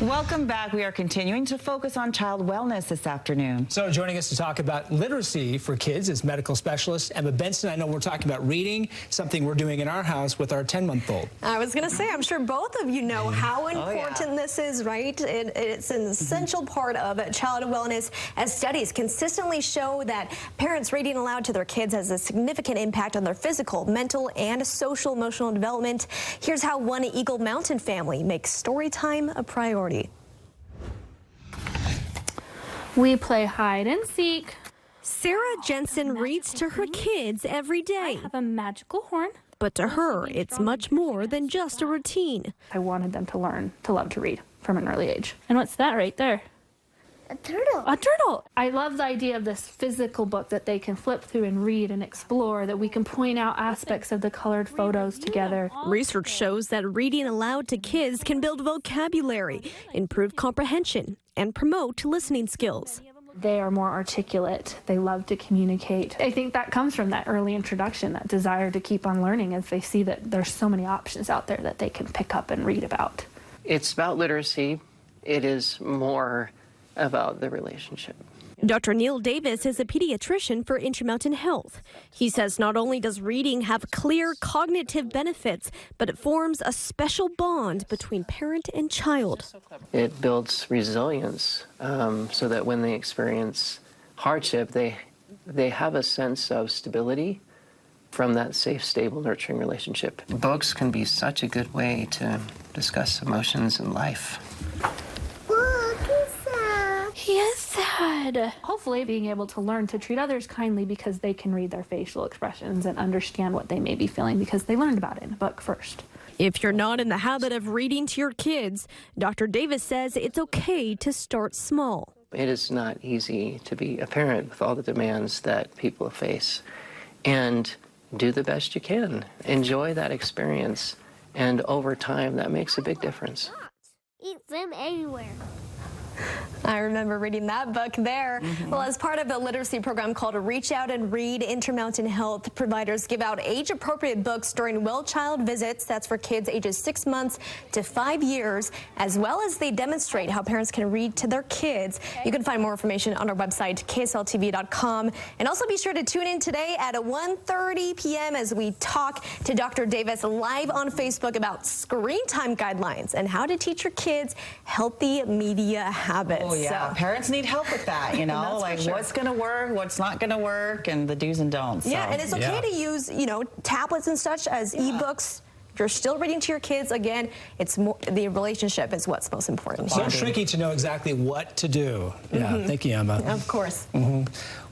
Welcome back. We are continuing to focus on child wellness this afternoon. So joining us to talk about literacy for kids is medical specialist Emma Benson. I know we're talking about reading, something we're doing in our house with our 10-month-old. I was going to say, I'm sure both of you know how important this is, right? It's an essential part of child wellness, as studies consistently show that parents reading aloud to their kids has a significant impact on their physical, mental, and social emotional development. Here's how one Eagle Mountain family makes story time a priority. We play hide and seek. Sarah Jensen reads to her kids every day. I have a magical horn. But to her, it's much more than just a routine. I wanted them to learn to love to read from an early age. And what's that right there? A turtle. A turtle. I love the idea of this physical book that they can flip through and read and explore, that we can point out aspects of the colored photos together. Research shows that reading aloud to kids can build vocabulary, improve comprehension, and promote listening skills. They are more articulate. They love to communicate. I think that comes from that early introduction, that desire to keep on learning as they see that there's so many options out there that they can pick up and read about. It's about literacy. It is more about the relationship. Dr. Neil Davis is a pediatrician for Intermountain Health. He says not only does reading have clear cognitive benefits, but it forms a special bond between parent and child. It builds resilience so that when they experience hardship, they have a sense of stability from that safe, stable, nurturing relationship. Books can be such a good way to discuss emotions in life. He is sad. Hopefully being able to learn to treat others kindly because they can read their facial expressions and understand what they may be feeling because they learned about it in a book first. If you're not in the habit of reading to your kids, Dr. Davis says it's okay to start small. It is not easy to be a parent with all the demands that people face. And do the best you can. Enjoy that experience. And over time, that makes a big difference. Eat them anywhere. I remember reading that book there. Well, as part of the literacy program called Reach Out and Read, Intermountain Health providers give out age-appropriate books during well-child visits. That's for kids ages 6 months to 5 years, as well as they demonstrate how parents can read to their kids. You can find more information on our website, ksltv.com. And also be sure to tune in today at 1:30 p.m. as we talk to Dr. Davis live on Facebook about screen time guidelines and how to teach your kids healthy media habits. Oh, yeah. So, parents need help with that, you know, like what's going to work, what's not going to work, and the do's and don'ts. yeah, so. and it's okay to use, you know, tablets and such as ebooks. If you're still reading to your kids, again, it's more, the relationship is what's most important. So tricky to know exactly what to do. Yeah, thank you, Emma. Of course.